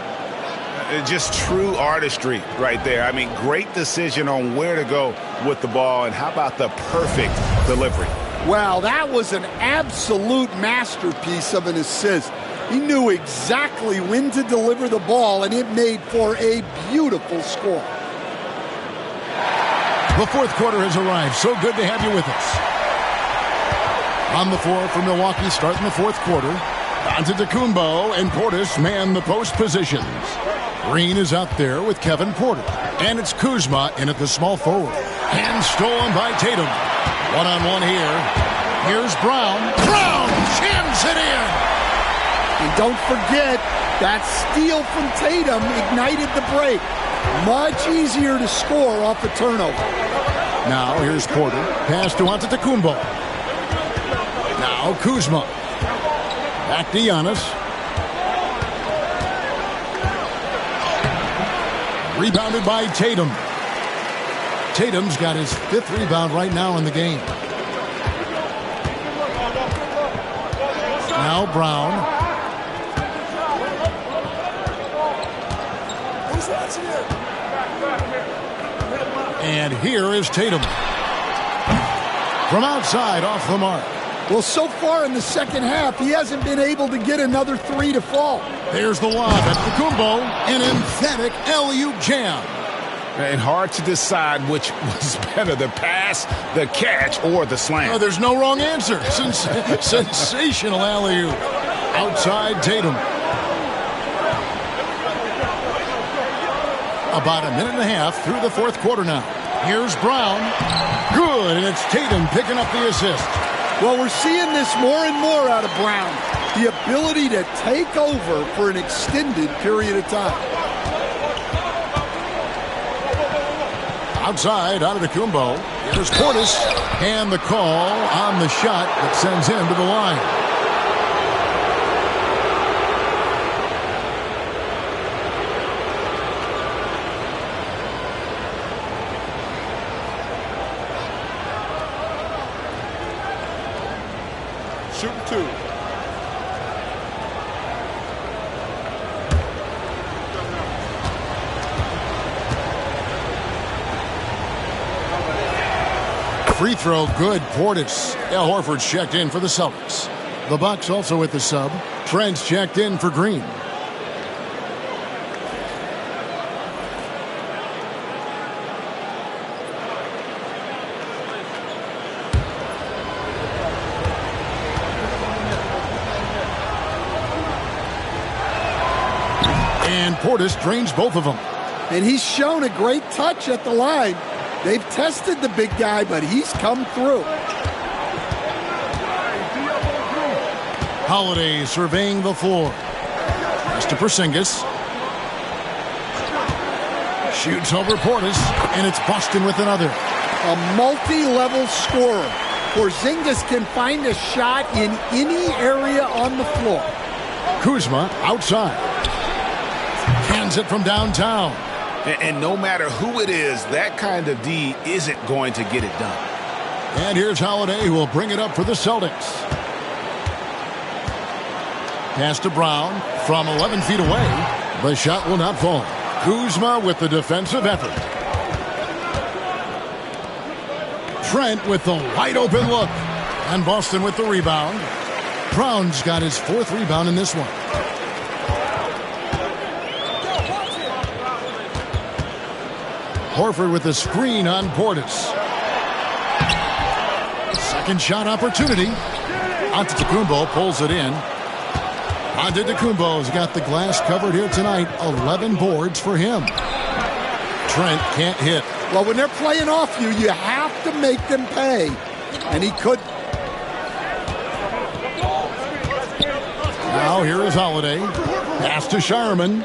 Just true artistry right there. I mean, great decision on where to go with the ball, and how about the perfect delivery? Wow, that was an absolute masterpiece of an assist. He knew exactly when to deliver the ball, and it made for a beautiful score. The fourth quarter has arrived. So good to have you with us. On the floor for Milwaukee, starting the fourth quarter. Antetokounmpo and Portis man the post positions. Green is out there with Kevin Porter. And it's Kuzma in at the small forward. Hand stolen by Tatum. One-on-one here. Here's Brown. Brown jams it in. And don't forget, that steal from Tatum ignited the break. Much easier to score off a turnover. Now here's Porter. Pass to Antetokounmpo. Now Kuzma. Back to Giannis. Rebounded by Tatum. Tatum's got his 5th rebound right now in the game. Now Brown. And here is Tatum. From outside, off the mark. Well, so far in the second half, he hasn't been able to get another 3 to fall. There's the lob at Antetokounmpo, an emphatic alley-oop jam. And hard to decide which was better, the pass, the catch, or the slam. Oh, there's no wrong answer. Sensational alley-oop. Outside Tatum. About a minute and a half through the fourth quarter now. Here's Brown. Good, and it's Tatum picking up the assist. Well, we're seeing this more and more out of Brown. The ability to take over for an extended period of time. Outside, Antetokounmpo. Here's Portis. And the call on the shot that sends him to the line. Shooting 2. Free throw, good. Portis. Al Horford's checked in for the Celtics. The Bucks also with the sub. Trent's checked in for Green. And Portis drains both of them. And he's shown a great touch at the line. They've tested the big guy, but he's come through. Holiday surveying the floor. Pass to Porzingis. Shoots over Portis, and it's Boston with another. A multi-level scorer. Porzingis can find a shot in any area on the floor. Kuzma outside. Hands it from downtown. And no matter who it is, that kind of D isn't going to get it done. And here's Holiday, who will bring it up for the Celtics. Pass to Brown from 11 feet away. The shot will not fall. Kuzma with the defensive effort. Trent with the wide open look. And Boston with the rebound. Brown's got his 4th rebound in this one. Horford with the screen on Portis. Second shot opportunity. Antetokounmpo pulls it in. Antetokounmpo's got the glass covered here tonight. 11 boards for him. Trent can't hit. Well, when they're playing off you, you have to make them pay. And he could. Now here is Holiday. Pass to Shireman.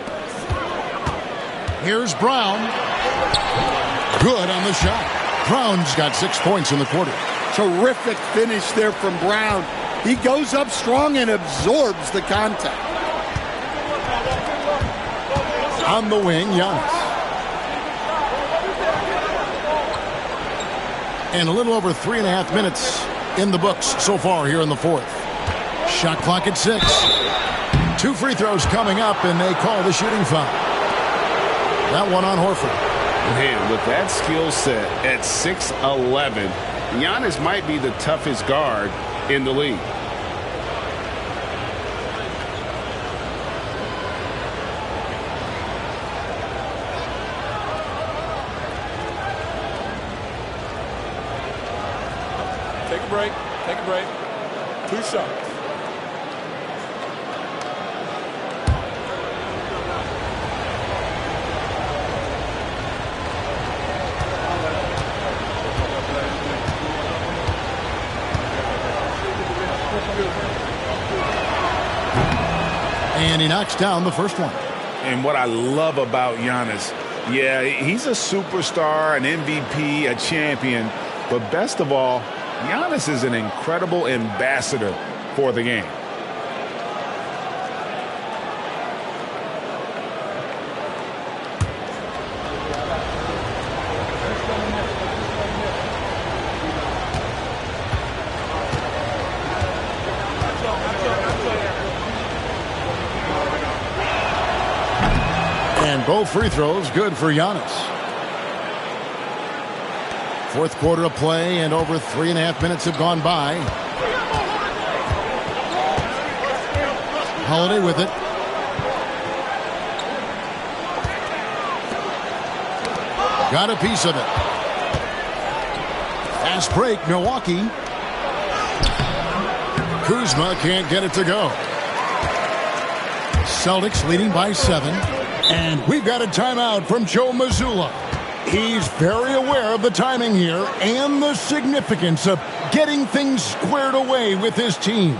Here's Brown. Good on the shot. Brown's got 6 points in the quarter. Terrific finish there from Brown. He goes up strong and absorbs the contact. On the wing, Giannis. And a little over 3.5 minutes in the books so far here in the fourth. Shot clock at 6. 2 free throws coming up, and they call the shooting foul. That one on Horford. Man, with that skill set at 6'11", Giannis might be the toughest guard in the league. Take a break. Take a break. 2 shots. And he knocks down the first one. And what I love about Giannis, yeah, he's a superstar, an MVP, a champion, but best of all, Giannis is an incredible ambassador for the game. And both free throws good for Giannis. Fourth quarter of play, and over 3.5 minutes have gone by. Holiday with it. Got a piece of it. Fast break, Milwaukee. Kuzma can't get it to go. Celtics leading by 7. And we've got a timeout from Joe Mazzulla. He's very aware of the timing here and the significance of getting things squared away with his team.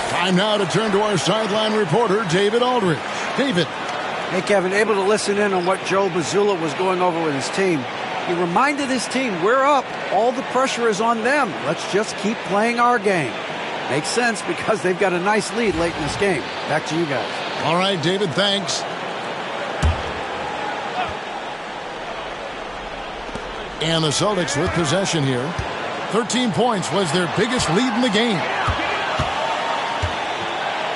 Time now to turn to our sideline reporter, David Aldridge. David. Hey, Kevin, able to listen in on what Joe Mazzulla was going over with his team. He reminded his team, we're up. All the pressure is on them. Let's just keep playing our game. Makes sense because they've got a nice lead late in this game. Back to you guys. All right, David, thanks. And the Celtics with possession here. 13 points was their biggest lead in the game.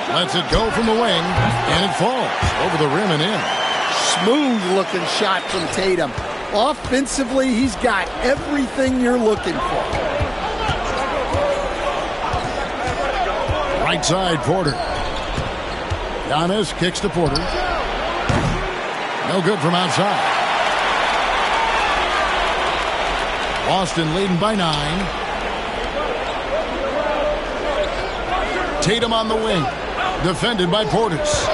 Lets it go from the wing, and it falls over the rim and in. Smooth-looking shot from Tatum. Offensively, he's got everything you're looking for. Right side, Porter. Giannis kicks to Porter. No good from outside. Boston leading by 9. Tatum on the wing. Defended by Portis.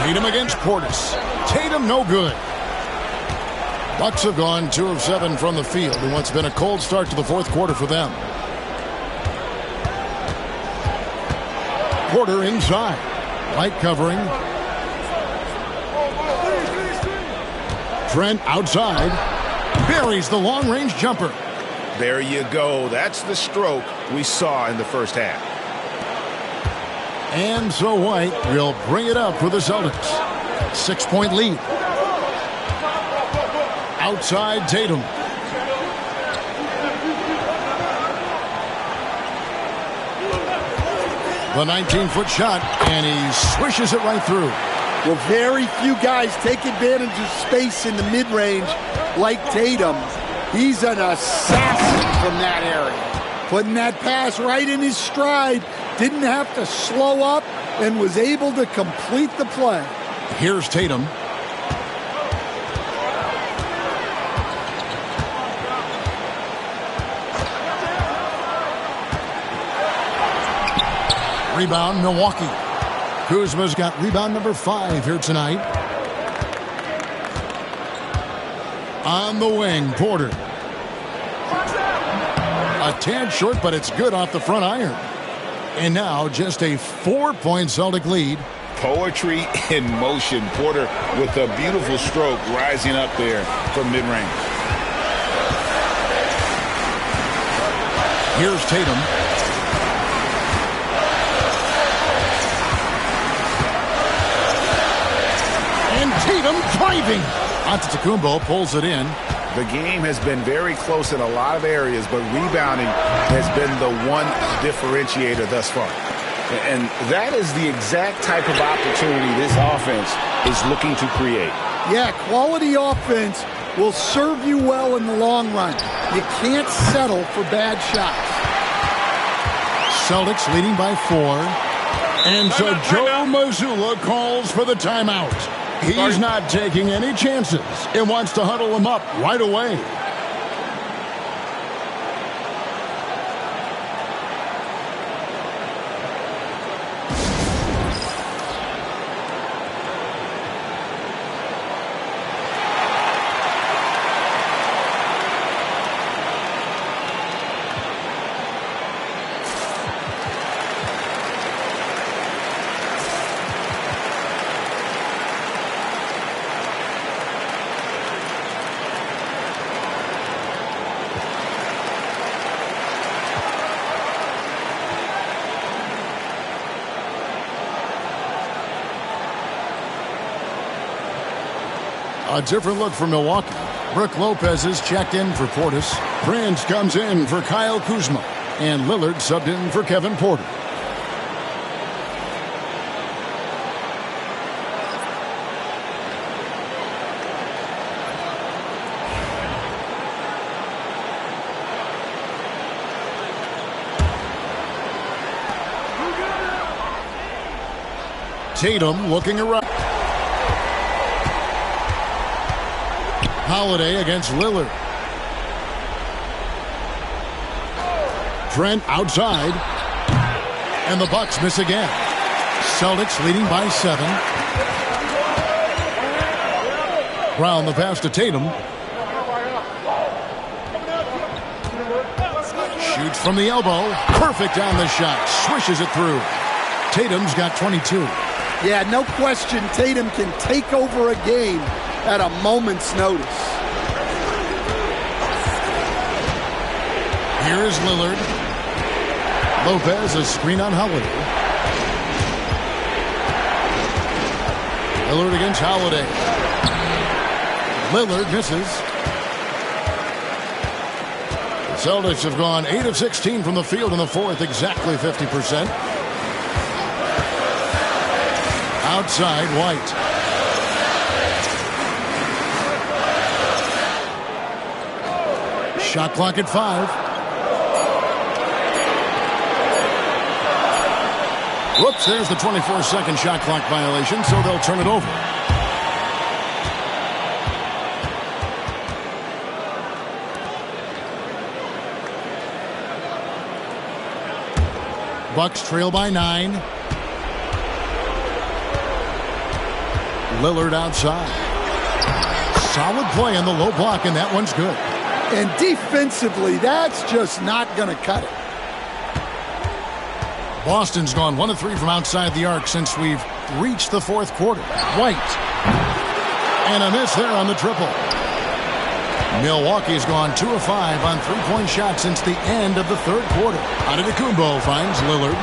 Tatum against Portis. Tatum no good. Bucks have gone 2 of 7 from the field in what's been a cold start to the fourth quarter for them. Porter inside. Light covering. Trent outside. Buries the long-range jumper. There you go. That's the stroke we saw in the first half. And so White will bring it up for the Celtics. 6-point lead. Outside Tatum. The 19-foot shot, and he swishes it right through. Well, very few guys take advantage of space in the mid-range like Tatum. He's an assassin from that area. Putting that pass right in his stride. Didn't have to slow up and was able to complete the play. Here's Tatum. Rebound, Milwaukee. Kuzma's got rebound number 5 here tonight. On the wing, Porter. A tad short, but it's good off the front iron. And now just a 4-point Celtic lead. Poetry in motion. Porter with a beautiful stroke rising up there from mid-range. Here's Tatum. And Tatum driving. Antetokounmpo pulls it in. The game has been very close in a lot of areas, but rebounding has been the one differentiator thus far. And that is the exact type of opportunity this offense is looking to create. Yeah, quality offense will serve you well in the long run. You can't settle for bad shots. Celtics leading by 4. And so Joe Mazzulla calls for the timeout. He's not taking any chances and wants to huddle him up right away. A different look for Milwaukee. Brook Lopez is checked in for Portis. Prince comes in for Kyle Kuzma. And Lillard subbed in for Kevin Porter. Tatum looking around. Holiday against Lillard. Trent outside. And the Bucks miss again. Celtics leading by 7. Brown the pass to Tatum. Shoots from the elbow. Perfect on the shot. Swishes it through. Tatum's got 22. Yeah, no question Tatum can take over a game at a moment's notice. Here is Lillard. Lopez, a screen on Holiday. Lillard against Holiday. Lillard misses. The Celtics have gone 8 of 16 from the field in the fourth, exactly 50%. Outside, White. Shot clock at 5. Whoops, there's the 24-second shot clock violation, so they'll turn it over. Bucks trail by 9. Lillard outside. Solid play on the low block, and that one's good. And defensively, that's just not going to cut it. Boston's gone 1 of 3 from outside the arc since we've reached the fourth quarter. White. And a miss there on the triple. Milwaukee's gone 2 of 5 on three-point shots since the end of the third quarter. Antetokounmpo finds Lillard.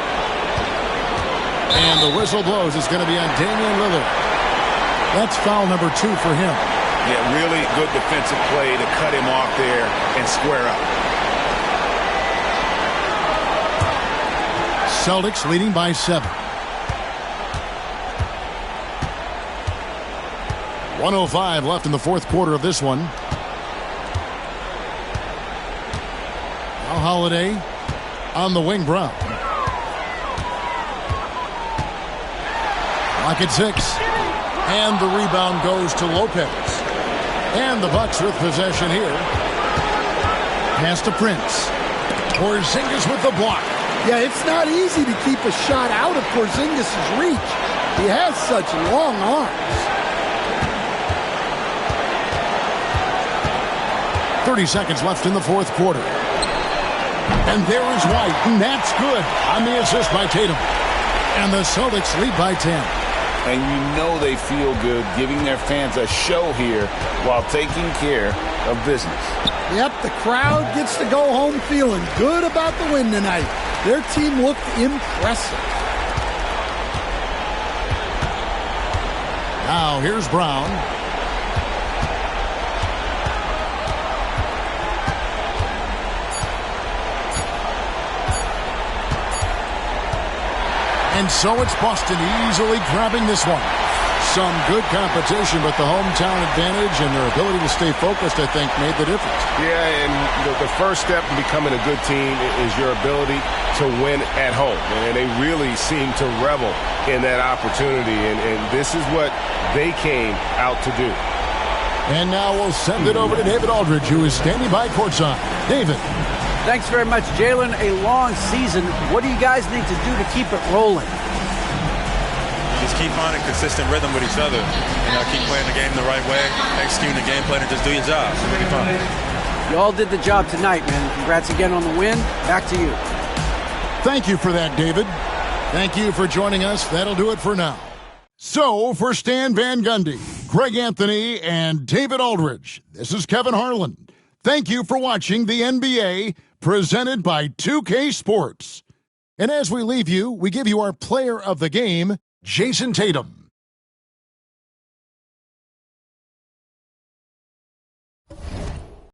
And the whistle blows. It's going to be on Damian Lillard. That's foul number 2 for him. Yeah, really good defensive play to cut him off there and square up. Celtics leading by 7. 1:05 left in the fourth quarter of this one. Now Holiday on the wing. Brown. Lock at 6. And the rebound goes to Lopez. And the Bucks with possession here. Pass to Prince. Porzingis with the block. Yeah, it's not easy to keep a shot out of Porzingis' reach. He has such long arms. 30 seconds left in the fourth quarter. And there is White, and that's good on the assist by Tatum. And the Celtics lead by 10. And you know they feel good giving their fans a show here while taking care of business. Yep, the crowd gets to go home feeling good about the win tonight. Their team looked impressive. Now here's Brown. And so it's Boston easily grabbing this one. Some good competition, but the hometown advantage and their ability to stay focused, I think, made the difference. Yeah, and the first step in becoming a good team is your ability to win at home. And they really seem to revel in that opportunity, and this is what they came out to do. And now we'll send it over to David Aldridge, who is standing by courtside. David. Thanks very much, Jalen. A long season. What do you guys need to do to keep it rolling? Just keep finding consistent rhythm with each other. Keep playing the game the right way, executing the game plan, and just do your job. It'll be fun. You all did the job tonight, man. Congrats again on the win. Back to you. Thank you for that, David. Thank you for joining us. That'll do it for now. So, for Stan Van Gundy, Greg Anthony, and David Aldridge, this is Kevin Harlan. Thank you for watching the NBA, presented by 2K Sports. And as we leave you, we give you our player of the game, Jason Tatum.